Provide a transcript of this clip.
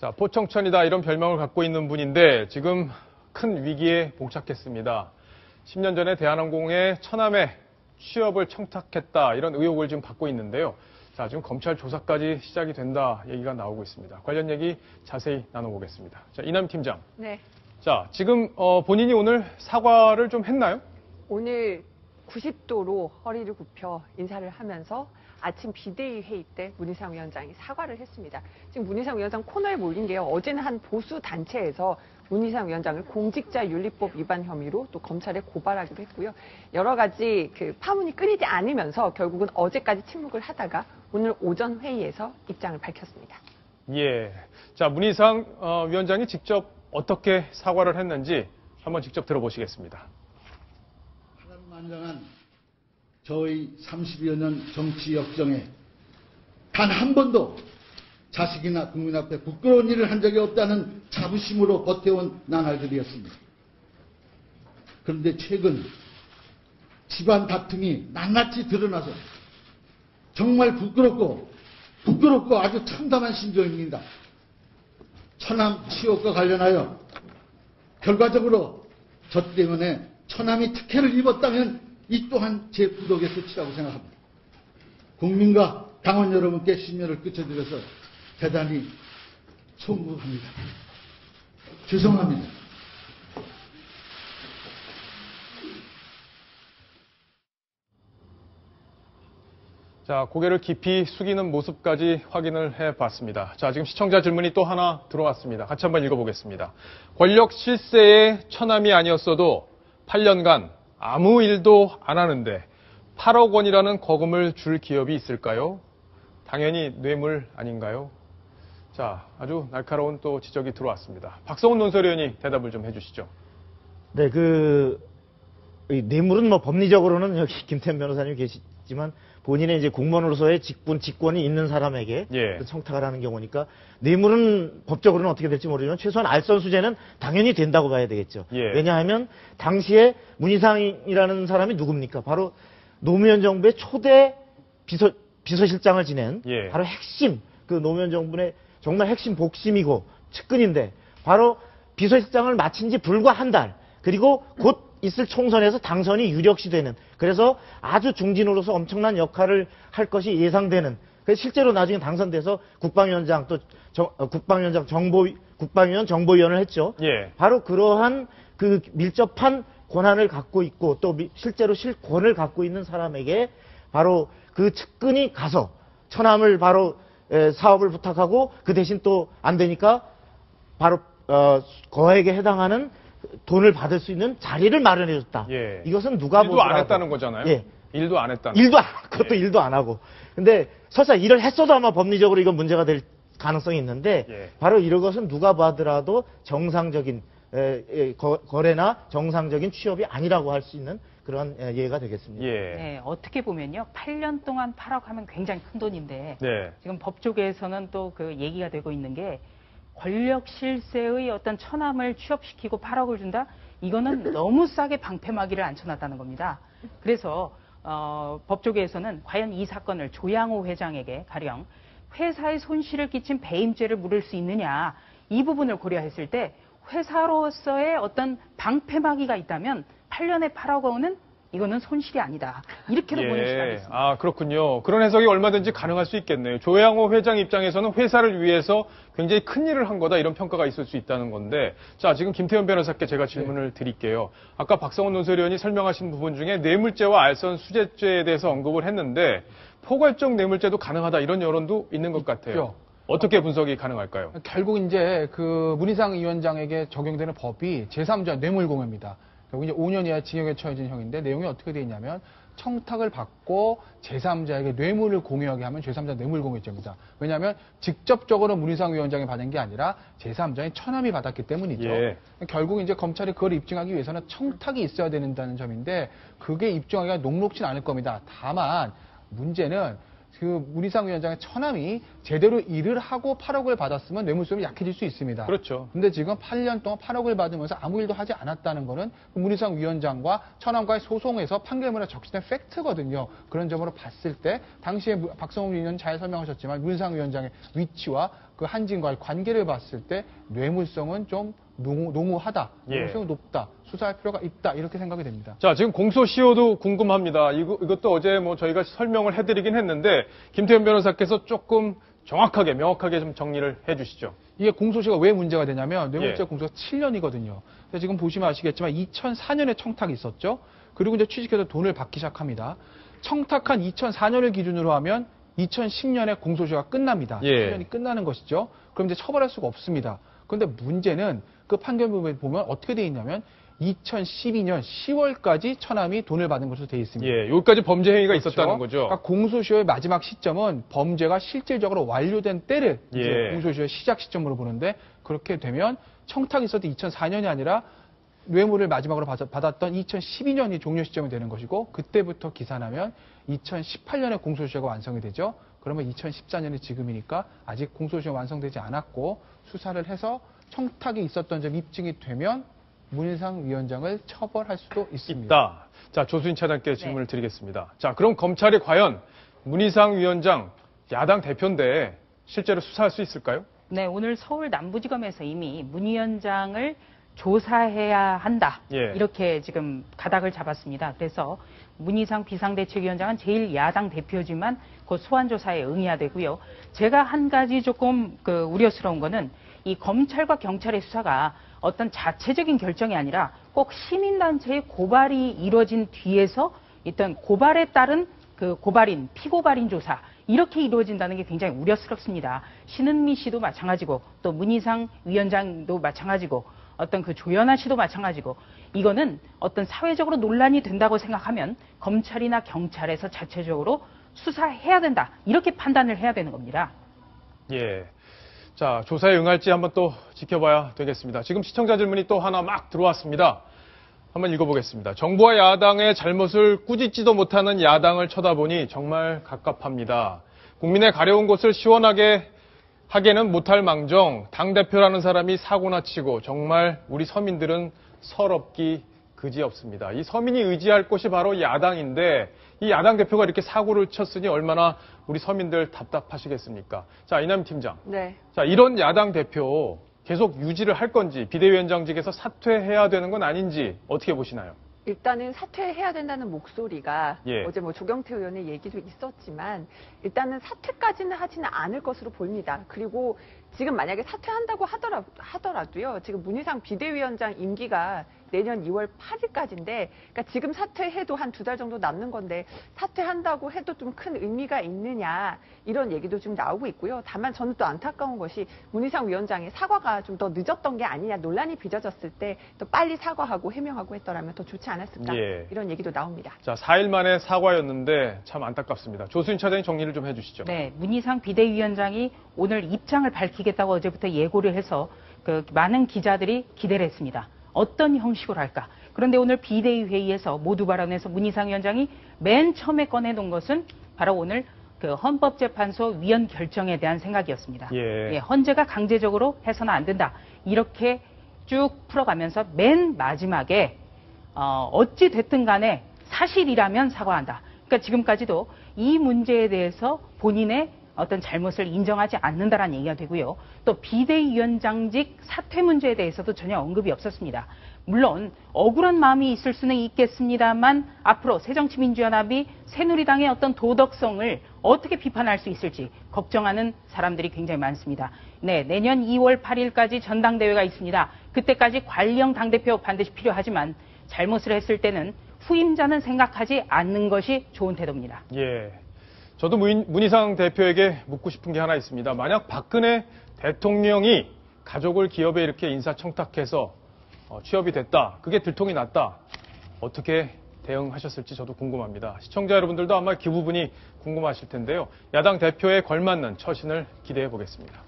자, 포청천이다 이런 별명을 갖고 있는 분인데 지금 큰 위기에 봉착했습니다. 10년 전에 대한항공에 처남에 취업을 청탁했다 이런 의혹을 지금 받고 있는데요. 자, 지금 검찰 조사까지 시작이 된다 얘기가 나오고 있습니다. 관련 얘기 자세히 나눠보겠습니다. 자, 이남 팀장. 네. 자, 지금 본인이 오늘 사과를 좀 했나요? 오늘 90도로 허리를 굽혀 인사를 하면서 아침 비대위 회의 때 문희상 위원장이 사과를 했습니다. 지금 문희상 위원장 코너에 몰린 게요. 어제는 한 보수 단체에서 문희상 위원장을 공직자윤리법 위반 혐의로 또 검찰에 고발하기도 했고요. 여러 가지 파문이 끊이지 않으면서 결국은 어제까지 침묵을 하다가 오늘 오전 회의에서 입장을 밝혔습니다. 예. 자, 문희상 위원장이 직접 어떻게 사과를 했는지 한번 직접 들어보시겠습니다. 파란만장한 저의 30여 년 정치 역정에 단 한 번도 자식이나 국민 앞에 부끄러운 일을 한 적이 없다는 자부심으로 버텨온 나날들이었습니다. 그런데 최근 집안 다툼이 낱낱이 드러나서 정말 부끄럽고 아주 참담한 심정입니다. 처남 취업과 관련하여 결과적으로 저 때문에 처남이 특혜를 입었다면 이 또한 제 부덕의 수치라고 생각합니다. 국민과 당원 여러분께 심려를 끼쳐드려서 대단히 송구합니다. 죄송합니다. 자, 고개를 깊이 숙이는 모습까지 확인을 해봤습니다. 자, 지금 시청자 질문이 또 하나 들어왔습니다. 같이 한번 읽어보겠습니다. 권력 실세의 처남이 아니었어도 8년간 아무 일도 안 하는데 8억 원이라는 거금을 줄 기업이 있을까요? 당연히 뇌물 아닌가요? 자, 아주 날카로운 또 지적이 들어왔습니다. 박성훈 논설위원이 대답을 좀 해주시죠. 네, 뇌물은 뭐 법리적으로는 여기 김태현 변호사님 계시지만 본인의 이제 공무원으로서의 직권이 있는 사람에게 청탁을 하는 경우니까 뇌물은 법적으로는 어떻게 될지 모르지만 최소한 알선수재는 당연히 된다고 봐야 되겠죠. 왜냐하면 당시에 문희상이라는 사람이 누굽니까? 바로 노무현 정부의 초대 비서실장을 지낸 바로 핵심, 노무현 정부의 정말 핵심 복심이고 측근인데 바로 비서실장을 마친 지 불과 한 달, 그리고 곧 있을 총선에서 당선이 유력시 되는, 그래서 아주 중진으로서 엄청난 역할을 할 것이 예상되는, 그래서 실제로 나중에 당선돼서 국방위원장 또 국방위원 정보위원을 했죠. 바로 그러한 밀접한 권한을 갖고 있고 또 실제로 실권을 갖고 있는 사람에게 바로 그 측근이 가서 처남을 바로 사업을 부탁하고 그 대신 또 안 되니까 바로 거액에 해당하는 돈을 받을 수 있는 자리를 마련해줬다. 이것은 누가 일도 안 했다는 거잖아요. 일도 안 했다는. 그것도 일도 안 하고. 근데 설사 일을 했어도 아마 법리적으로 이건 문제가 될 가능성이 있는데 바로 이런 것은 누가 봐더라도 정상적인 거래나 정상적인 취업이 아니라고 할 수 있는 그런 예가 되겠습니다. 네, 어떻게 보면요. 8년 동안 8억 하면 굉장히 큰 돈인데 지금 법조계에서는 또 얘기가 되고 있는 게 권력 실세의 어떤 처남을 취업시키고 8억을 준다? 이거는 너무 싸게 방패막이를 앉혀놨다는 겁니다. 그래서 법조계에서는 과연 이 사건을 조양호 회장에게 가령 회사에 손실을 끼친 배임죄를 물을 수 있느냐, 이 부분을 고려했을 때 회사로서의 어떤 방패막이가 있다면 8년에 8억 원은 이거는 손실이 아니다. 이렇게도 보는 시각이 있습니다. 아, 그렇군요. 그런 해석이 얼마든지 가능할 수 있겠네요. 조양호 회장 입장에서는 회사를 위해서 굉장히 큰 일을 한 거다, 이런 평가가 있을 수 있다는 건데, 자, 지금 김태현 변호사께 제가 질문을 드릴게요. 아까 박성훈 논설위원이 설명하신 부분 중에 뇌물죄와 알선 수재죄에 대해서 언급을 했는데 포괄적 뇌물죄도 가능하다, 이런 여론도 있는 것 같아요. 어떻게 분석이 가능할까요? 결국 이제 문희상 위원장에게 적용되는 법이 제3자 뇌물공여입니다. 결국 이제 5년 이하 징역에 처해진 형인데 내용이 어떻게 되어 있냐면 청탁을 받고 제3자에게 뇌물을 공유하게 하면 제3자 뇌물공여죄입니다. 왜냐하면 직접적으로 문희상 위원장이 받은 게 아니라 제3자인 처남이 받았기 때문이죠. 결국 이제 검찰이 그걸 입증하기 위해서는 청탁이 있어야 된다는 점인데 그게 입증하기가 녹록진 않을 겁니다. 다만 문제는 문희상 위원장의 처남이 제대로 일을 하고 8억을 받았으면 뇌물수임이 약해질 수 있습니다. 그렇죠. 근데 지금 8년 동안 8억을 받으면서 아무 일도 하지 않았다는 거는 문희상 위원장과 처남과의 소송에서 판결문에 적시된 팩트거든요. 그런 점으로 봤을 때 당시에 박성훈 위원은 잘 설명하셨지만 문희상 위원장의 위치와 그 한진과의 관계를 봤을 때 뇌물성은 좀 농후하다, 뇌물성이 높다, 수사할 필요가 있다 이렇게 생각이 됩니다. 자, 지금 공소시효도 궁금합니다. 이것도 어제 뭐 저희가 설명을 해드리긴 했는데 김태현 변호사께서 조금 정확하게 명확하게 좀 정리를 해주시죠. 이게 공소시효가 왜 문제가 되냐면 뇌물죄 공소가 7년이거든요. 지금 보시면 아시겠지만 2004년에 청탁이 있었죠. 그리고 이제 취직해서 돈을 받기 시작합니다. 청탁한 2004년을 기준으로 하면 2010년에 공소시효가 끝납니다. 7년이 끝나는 것이죠. 그럼 이제 처벌할 수가 없습니다. 그런데 문제는 그 판결문에 보면 어떻게 돼 있냐면 2012년 10월까지 처남이 돈을 받은 것으로 돼 있습니다. 예, 여기까지 범죄 행위가 그렇죠? 있었다는 거죠. 그러니까 공소시효의 마지막 시점은 범죄가 실질적으로 완료된 때를 이제 공소시효의 시작 시점으로 보는데 그렇게 되면 청탁이 있었던 2004년이 아니라 뇌물을 마지막으로 받았던 2012년이 종료 시점이 되는 것이고 그때부터 기산하면 2018년에 공소시효가 완성이 되죠. 그러면 2014년이 지금이니까 아직 공소시효가 완성되지 않았고 수사를 해서 청탁이 있었던 점 입증이 되면 문희상 위원장을 처벌할 수도 있습니다. 자, 조수진 차장께 질문을 드리겠습니다. 자, 그럼 검찰이 과연 문희상 위원장 야당 대표인데 실제로 수사할 수 있을까요? 네, 오늘 서울 남부지검에서 이미 문 위원장을 조사해야 한다. 이렇게 지금 가닥을 잡았습니다. 그래서 문희상 비상대책위원장은 제일 야당 대표지만 그 소환 조사에 응해야 되고요. 제가 한 가지 조금 우려스러운 거는 이 검찰과 경찰의 수사가 어떤 자체적인 결정이 아니라 꼭 시민단체의 고발이 이루어진 뒤에서 일단 고발에 따른 그 고발인, 피고발인 조사 이렇게 이루어진다는 게 굉장히 우려스럽습니다. 신은미 씨도 마찬가지고 또 문희상 위원장도 마찬가지고 어떤 그 조연아 씨도 마찬가지고 이거는 어떤 사회적으로 논란이 된다고 생각하면 검찰이나 경찰에서 자체적으로 수사해야 된다. 이렇게 판단을 해야 되는 겁니다. 예. 자, 조사에 응할지 한번 또 지켜봐야 되겠습니다. 지금 시청자 질문이 또 하나 막 들어왔습니다. 한번 읽어보겠습니다. 정부와 야당의 잘못을 꾸짖지도 못하는 야당을 쳐다보니 정말 갑갑합니다. 국민의 가려운 곳을 시원하게 하게는 못할 망정 당대표라는 사람이 사고나 치고 정말 우리 서민들은 서럽기 그지없습니다. 이 서민이 의지할 곳이 바로 야당인데 이 야당 대표가 이렇게 사고를 쳤으니 얼마나 우리 서민들 답답하시겠습니까? 자, 이남희 팀장. 네. 자, 이런 야당 대표 계속 유지를 할 건지 비대위원장직에서 사퇴해야 되는 건 아닌지 어떻게 보시나요? 일단은 사퇴해야 된다는 목소리가 어제 뭐 조경태 의원의 얘기도 있었지만 일단은 사퇴까지는 하지는 않을 것으로 보입니다. 그리고 지금 만약에 사퇴한다고 하더라도요. 지금 문희상 비대위원장 임기가 내년 2월 8일까지인데 그러니까 지금 사퇴해도 한 2달 정도 남는 건데 사퇴한다고 해도 좀 큰 의미가 있느냐 이런 얘기도 좀 나오고 있고요. 다만 저는 또 안타까운 것이 문희상 위원장의 사과가 좀 더 늦었던 게 아니냐 논란이 빚어졌을 때 또 빨리 사과하고 해명하고 했더라면 더 좋지 않았을까 이런 얘기도 나옵니다. 자, 4일 만에 사과였는데 참 안타깝습니다. 조수진 차장이 정리를 좀 해주시죠. 네, 문희상 비대위원장이 오늘 입장을 밝히겠다고 어제부터 예고를 해서 많은 기자들이 기대를 했습니다. 어떤 형식으로 할까? 그런데 오늘 비대위 회의에서 모두 발언에서 문희상 위원장이 맨 처음에 꺼내놓은 것은 바로 오늘 헌법재판소 위원 결정에 대한 생각이었습니다. 헌재가 강제적으로 해서는 안 된다. 이렇게 쭉 풀어가면서 맨 마지막에 어찌 됐든 간에 사실이라면 사과한다. 그러니까 지금까지도 이 문제에 대해서 본인의 어떤 잘못을 인정하지 않는다라는 얘기가 되고요. 또 비대위원장직 사퇴 문제에 대해서도 전혀 언급이 없었습니다. 물론 억울한 마음이 있을 수는 있겠습니다만 앞으로 새정치민주연합이 새누리당의 어떤 도덕성을 어떻게 비판할 수 있을지 걱정하는 사람들이 굉장히 많습니다. 네, 내년 2월 8일까지 전당대회가 있습니다. 그때까지 관리형 당대표 반드시 필요하지만 잘못을 했을 때는 후임자는 생각하지 않는 것이 좋은 태도입니다. 저도 문희상 대표에게 묻고 싶은 게 하나 있습니다. 만약 박근혜 대통령이 가족을 기업에 이렇게 인사청탁해서 취업이 됐다. 그게 들통이 났다. 어떻게 대응하셨을지 저도 궁금합니다. 시청자 여러분들도 아마 그 부분이 궁금하실 텐데요. 야당 대표에 걸맞는 처신을 기대해 보겠습니다.